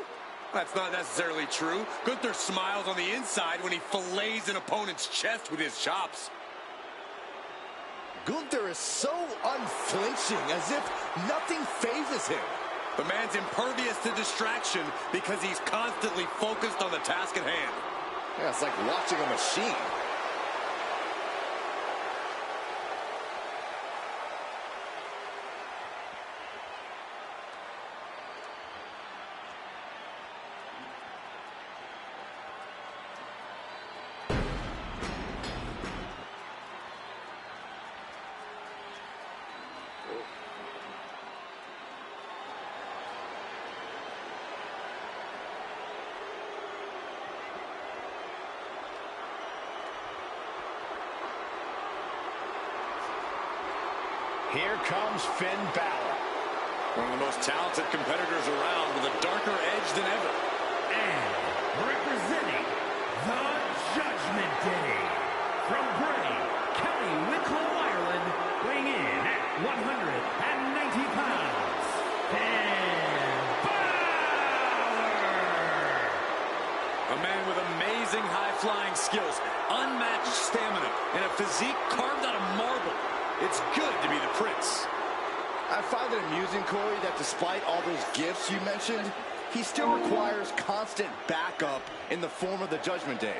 That's not necessarily true. Gunther smiles on the inside when he fillets an opponent's chest with his chops. Gunther is so unflinching, as if nothing phases him. The man's impervious to distraction because he's constantly focused on the task at hand. Yeah, it's like watching a machine. Here comes Finn Balor. One of the most talented competitors around with a darker edge than ever. And representing the Judgment Day from Bray, County Wicklow, Ireland, weighing in at 190 pounds, Finn Balor! A man with amazing high-flying skills, unmatched stamina, and a physique carved out of marble. It's good to be the Prince. I find it amusing, Corey, that despite all those gifts you mentioned, he still requires constant backup in the form of the Judgment Day.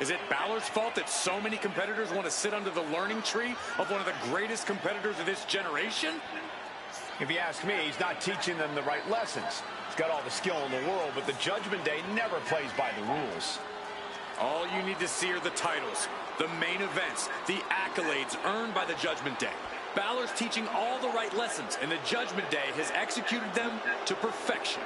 Is it Balor's fault that so many competitors want to sit under the learning tree of one of the greatest competitors of this generation? If you ask me, he's not teaching them the right lessons. He's got all the skill in the world, but the Judgment Day never plays by the rules. All you need to see are the titles, the main events, the accolades earned by the Judgment Day. Balor's teaching all the right lessons, and the Judgment Day has executed them to perfection.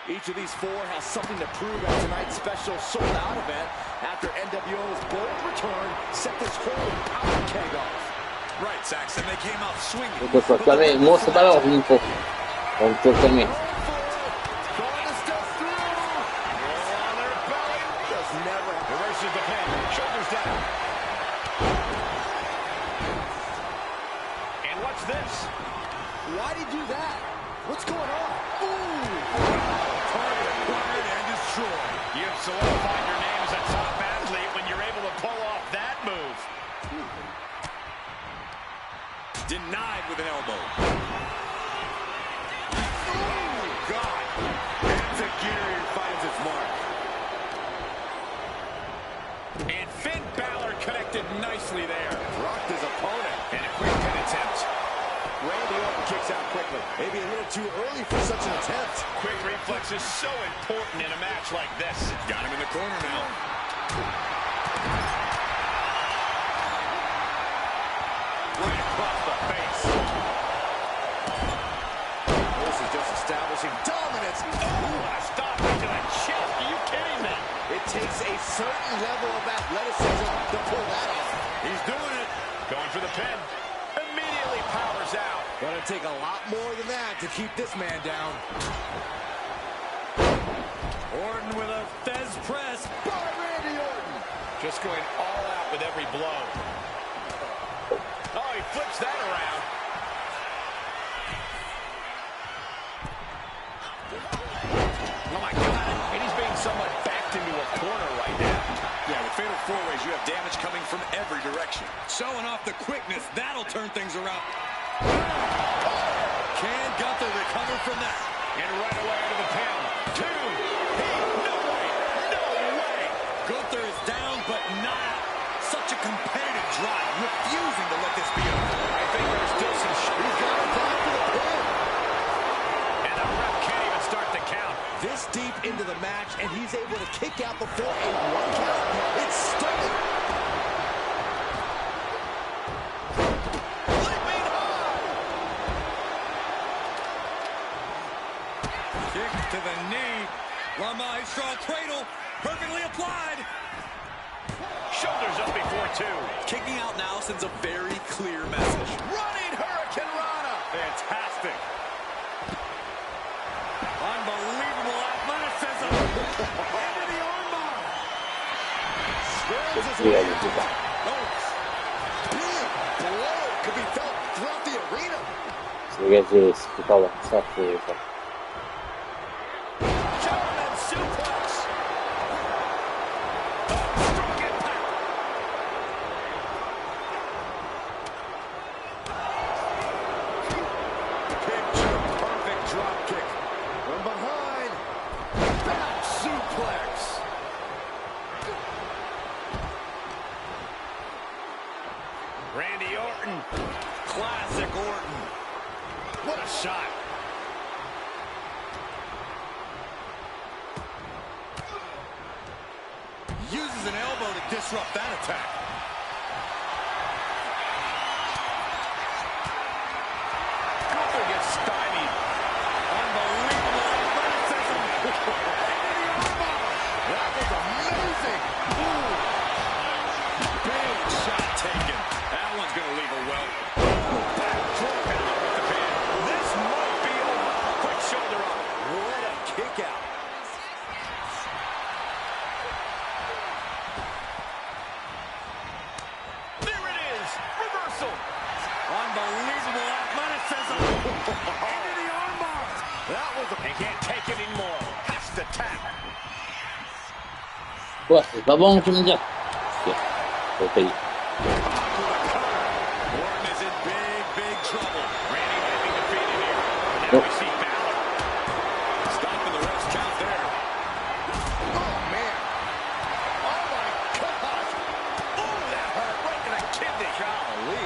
Each of these four has something to prove at tonight's special sold-out event after NWO's bold return set this whole power keg off. Right, Saxon, they came out swinging. Il faut se calmer. Moi, c'est pas l'heure d'une fois. Donc, il faut se calmer. Reverses the pin. Shoulders down. And what's this? Why'd he do that? What's going on? Ooh! Target acquired and destroyed. You've solidified your name as a top athlete when you're able to pull off that move. Denied with an elbow. Oh, God. Enziguri finds its mark. And Finn Balor connected nicely there. Rocked his opponent. And a quick pin attempt. Randy Orton kicks out quickly. Maybe a little too early for such an attempt. Quick reflex is so important in a match like this. Got him in the corner now. Right across the face. This is just establishing dominance. Ooh, a stop to the chest. Are you kidding me? It takes a certain level of athleticism to pull that off. He's doing it. Going for the pin. Immediately powers out. Gonna take a lot more than that to keep this man down. Orton with a Fez press. By Randy Orton. Just going all out with every blow. Oh, he flips that around. Oh, my God. And he's being somewhat backed into a corner right now. Yeah, with fatal four-ways, you have damage coming from every direction. Showing off the quickness, that'll turn things around. Can Gunther recover from that? And right away into the pin. Two. No way. No way. Gunther is down, but not out. Such a competitive drive, refusing to let this be over. I think there's still some He's got it back to the pin. And the ref can't even start the count. This deep into the match, and he's able to kick out before a 1 count. It's stunning. Leaping high. Kick to the knee. La Maestro cradle, perfectly applied. Shoulders up before two. Kicking out now sends a very clear message. Running Hurricane Rana. Fantastic. Unbelievable athleticism. Into the armbar. Spurs his Yeah, way you do out. that. Big blow could be felt throughout the arena. Dégagez, c'est pas là. Ça, c'est ça. German suplex. Strong impact. Picture perfect drop kick. From behind. Back suplex. Randy Orton. Classic Orton. What a shot. Uses an elbow to disrupt that attack. Gunther gets stymied. Unbelievable athleticism. That was amazing. Big shot taken. That one's going to leave her well. Backdropping out with the pin. This might be over. Quick shoulder up. What a kick out. There it is. Reversal. Unbelievable athleticism. Into the armbar. That was a... He can't take it anymore. Has to tap. Quoi, c'est pas bon, tu me dis? Faut payer. Orton is in big trouble. Randy might be defeated here. Now Nope. we see Balor. Stopping the ref's count there. Oh, man. Oh, my gosh. Ooh, that hurt right in the kidney. Golly.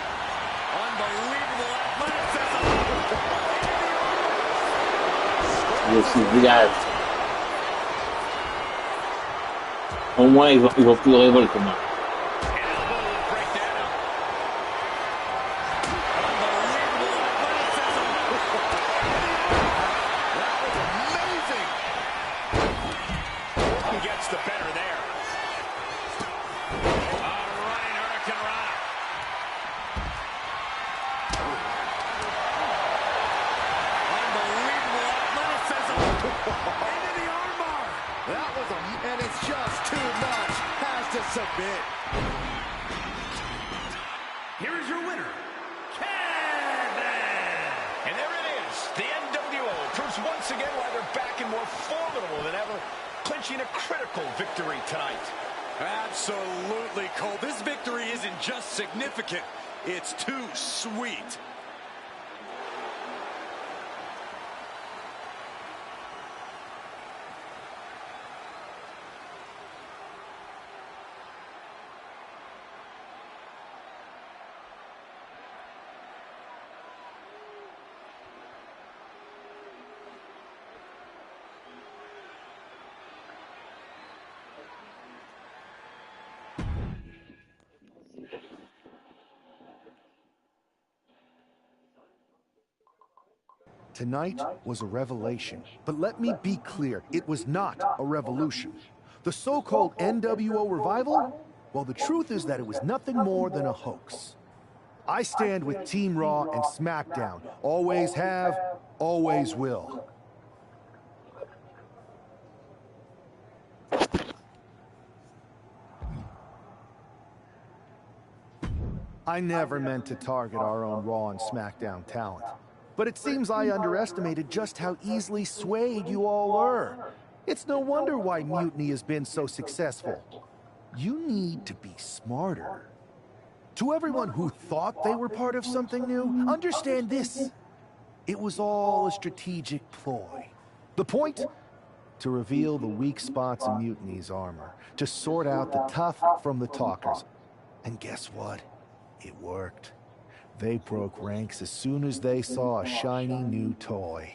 Unbelievable athleticism. Je suis village. Au moins, ils vont plus révolter moi. pretty much has to submit. Here is your winner, Kevin! And there it is. The NWO proves once again why they're back and more formidable than ever, clinching a critical victory tonight. Absolutely, Cole. This victory isn't just significant, it's too sweet. Tonight was a revelation, but let me be clear, it was not a revolution. The so-called NWO revival? Well, the truth is that it was nothing more than a hoax. I stand with Team Raw and SmackDown. Always have, always will. I never meant to target our own Raw and SmackDown talent. But it seems I underestimated just how easily swayed you all were. It's no wonder why Mutiny has been so successful. You need to be smarter. To everyone who thought they were part of something new, understand this. It was all a strategic ploy. The point? To reveal the weak spots in Mutiny's armor, to sort out the tough from the talkers. And guess what? It worked. They broke ranks as soon as they saw a shiny new toy.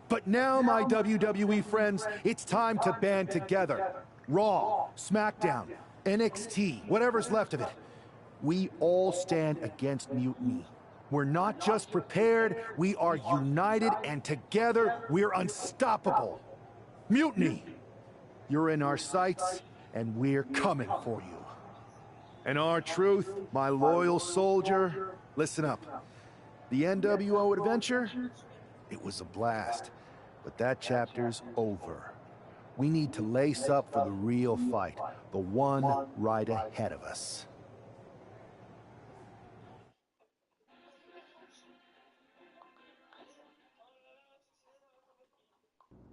But now, my WWE friends, it's time to band together. Raw, SmackDown, NXT, whatever's left of it. We all stand against Mutiny. We're not just prepared, we are united, and together we're unstoppable. Mutiny! You're in our sights, and we're coming for you. And our truth, my loyal soldier, listen up. The NWO adventure, it was a blast, but that chapter's over. We need to lace up for the real fight, the one right ahead of us.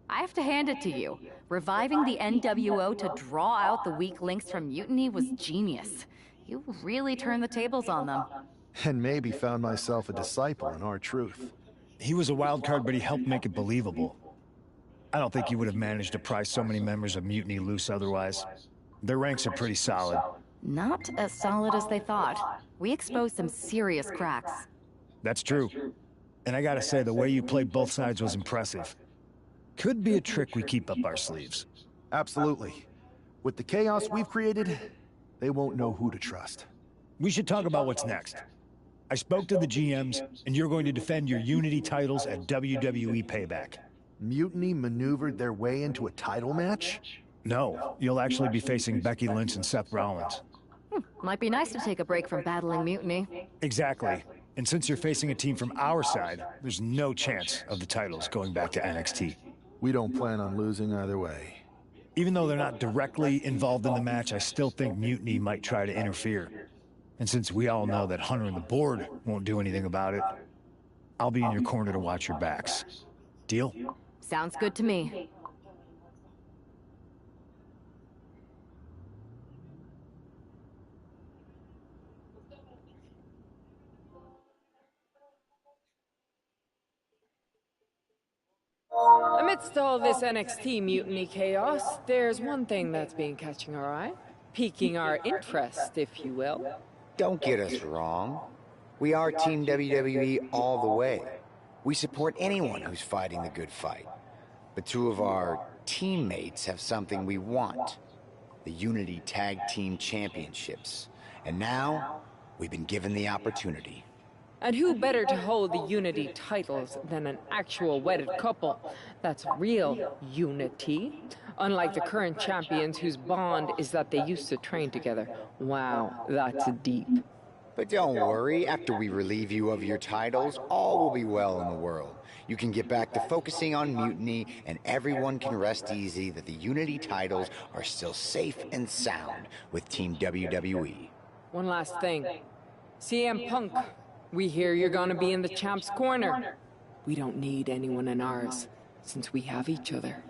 I have to hand it to you. Reviving the NWO to draw out the weak links from Mutiny was genius. You really turned the tables on them. And maybe found myself a disciple in our truth. He was a wild card, but he helped make it believable. I don't think he would have managed to pry so many members of Mutiny loose otherwise. Their ranks are pretty solid. Not as solid as they thought. We exposed some serious cracks. That's true. And I gotta say, the way you played both sides was impressive. Could be a trick we keep up our sleeves. Absolutely. With the chaos we've created, they won't know who to trust. We should talk about what's next. I spoke to the GMs, and you're going to defend your Unity titles at WWE Payback. Mutiny maneuvered their way into a title match? No, you'll actually be facing Becky Lynch and Seth Rollins. Might be nice to take a break from battling Mutiny. Exactly. And since you're facing a team from our side, there's no chance of the titles going back to NXT. We don't plan on losing either way. Even though they're not directly involved in the match, I still think Mutiny might try to interfere. And since we all know that Hunter and the board won't do anything about it, I'll be in your corner to watch your backs. Deal? Sounds good to me. Amidst all this NXT mutiny chaos, there's one thing that's been catching our eye. Piquing our interest, if you will. Don't get us wrong. We are Team WWE all the way. We support anyone who's fighting the good fight. But two of our teammates have something we want. The Unity Tag Team Championships. And now, we've been given the opportunity. And who better to hold the Unity titles than an actual wedded couple? That's real unity. Unlike the current champions whose bond is that they used to train together. Wow, that's deep. But don't worry, after we relieve you of your titles, all will be well in the world. you can get back to focusing on Mutiny, and everyone can rest easy that the Unity titles are still safe and sound with Team WWE. One last thing. CM Punk, we hear you're gonna be in the champ's corner. We don't need anyone in ours, since we have each other.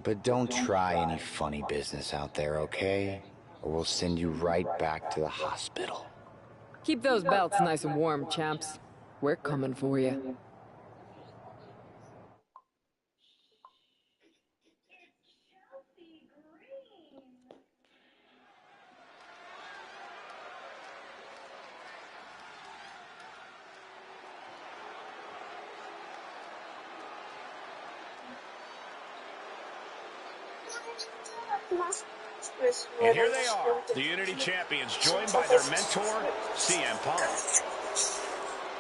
But don't try any funny business out there, okay? Or we'll send you right back to the hospital. Keep those belts nice and warm, champs. We're coming for you. And here they are, the Unity Champions, joined by their mentor, CM Punk.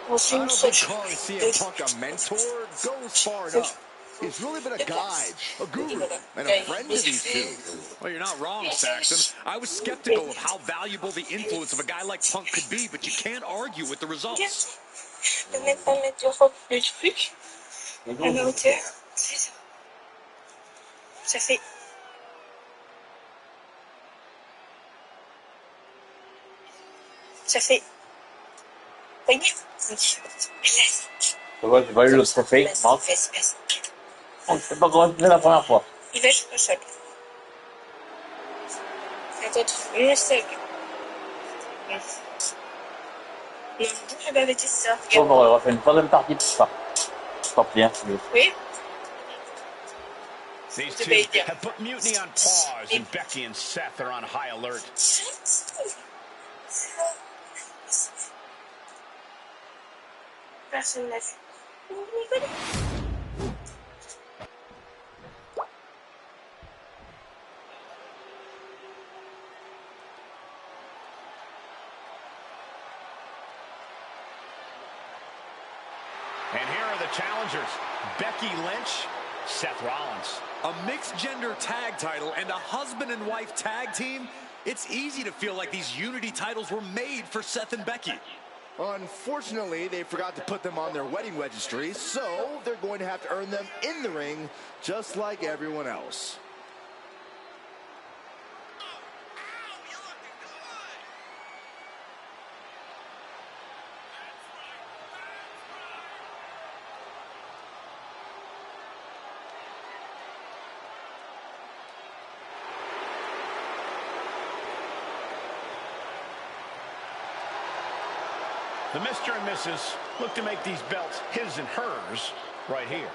I don't think calling CM Punk a mentor goes far enough. He's really been a guide, a guru, and a friend to these two. Well, you're not wrong, Saxon. I was skeptical of how valuable the influence of a guy like Punk could be, but you can't argue with the results. Ne même pas mettre l'Europe le truc à ma hauteur. C'est ça. Ça fait. Ça fait. Voyez? Tu vois, j'ai pas eu le trophée. Non. On ne sait pas comment c'était la première fois. Il va jouer au sol. Attends, le sol. Non, je vais arrêter ça. On aurait refait une troisième partie pour ça. Tant pis, hein. Oui. These two have put Mutiny on pause, and Becky and Seth are on high alert. Personne n'a vu. And here are the challengers, Becky Lynch, Seth Rollins. A mixed-gender tag title and a husband and wife tag team? It's easy to feel like these Unity titles were made for Seth and Becky. Unfortunately, they forgot to put them on their wedding registry, so they're going to have to earn them in the ring, just like everyone else. The Mr. and Mrs. look to make these belts his and hers right here.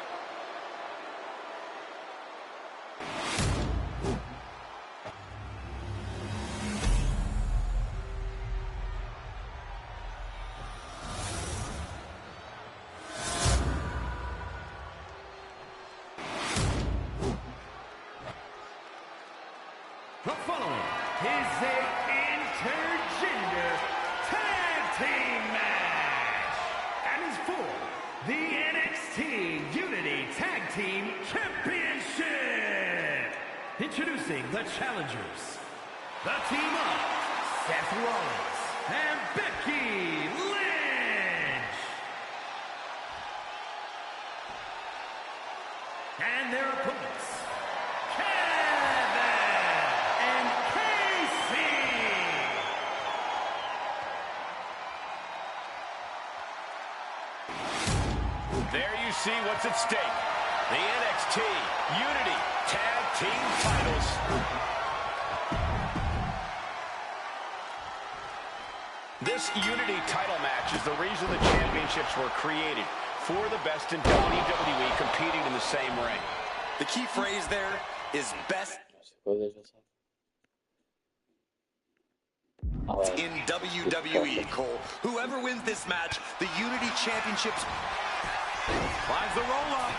The following is a intergender tag team match and is for the NXT Unity Tag Team Championship. Introducing the challengers, the team of Seth Rollins and Becky Lynch. And their opponents, There you see what's at stake. The NXT Unity Tag Team titles. This Unity title match is the reason the championships were created. For the best in WWE competing in the same ring. The key phrase there is best in WWE, Cole. Whoever wins this match, the Unity Championships finds the roll-up.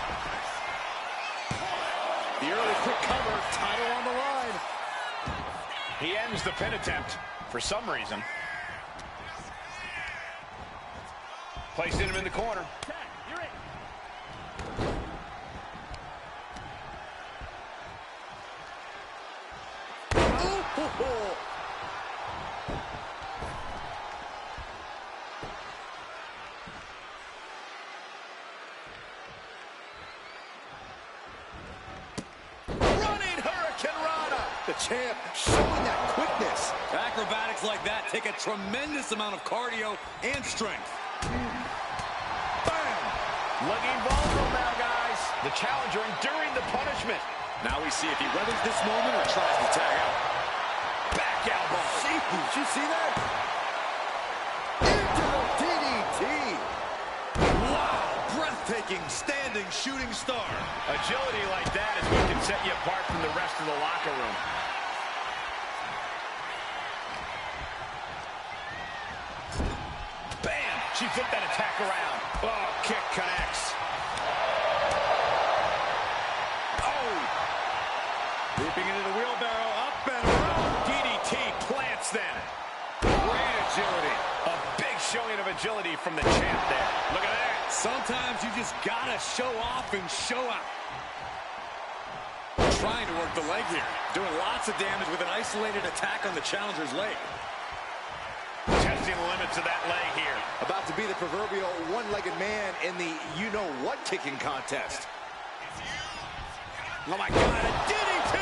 The early quick cover, title on the line. He ends the pin attempt for some reason. Placing him in the corner. champ showing that quickness. Acrobatics like that take a tremendous amount of cardio and strength. Bam! Looking vulnerable now, guys. The challenger enduring the punishment. Now we see if he weathers this moment or tries to tag out. Back elbow. Did you see that? Into the DDT. Wow, breathtaking standing shooting star. Agility like that is what can set you apart from the rest of the locker room. Bam! She flipped that attack around. Oh, kick connects. Leaping into the wheelbarrow, up and around. DDT plants them. Great agility. A big showing of agility from the champ there. Look at that. Sometimes you just gotta show off and show out. Trying to work the leg here. Doing lots of damage with an isolated attack on the challenger's leg. Testing the limits of that leg here. About to be the proverbial one-legged man in the you-know-what kicking contest. Oh my God, a DDT!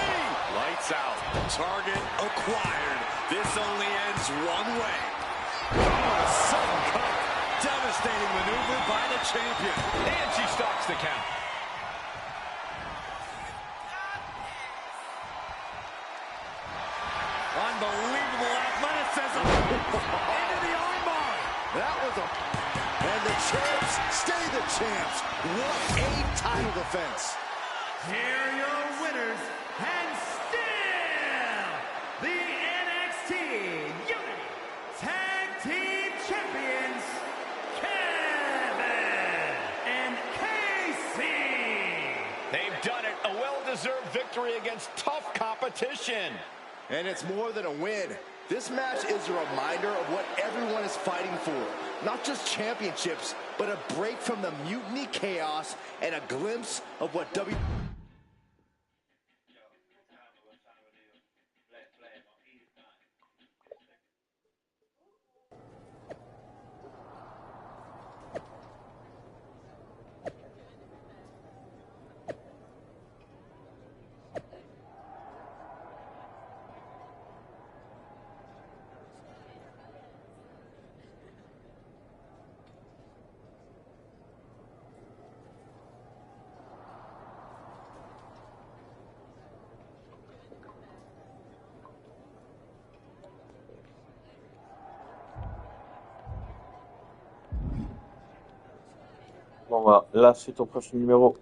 Lights out. Target acquired. This only ends one way. Oh, a sudden cut. Devastating maneuver by the champion. And she stops the count. Unbelievable athleticism. Into the armbar. That was a... And the champs stay the champs. What a title defense. Here are your winners, and still the NXT Unity Tag Team Champions, Kevin and Casey. They've done it. A well-deserved victory against tough competition. And it's more than a win. This match is a reminder of what everyone is fighting for. Not just championships, but a break from the mutiny chaos and a glimpse of what Bon, voilà, là c'est ton prochain numéro.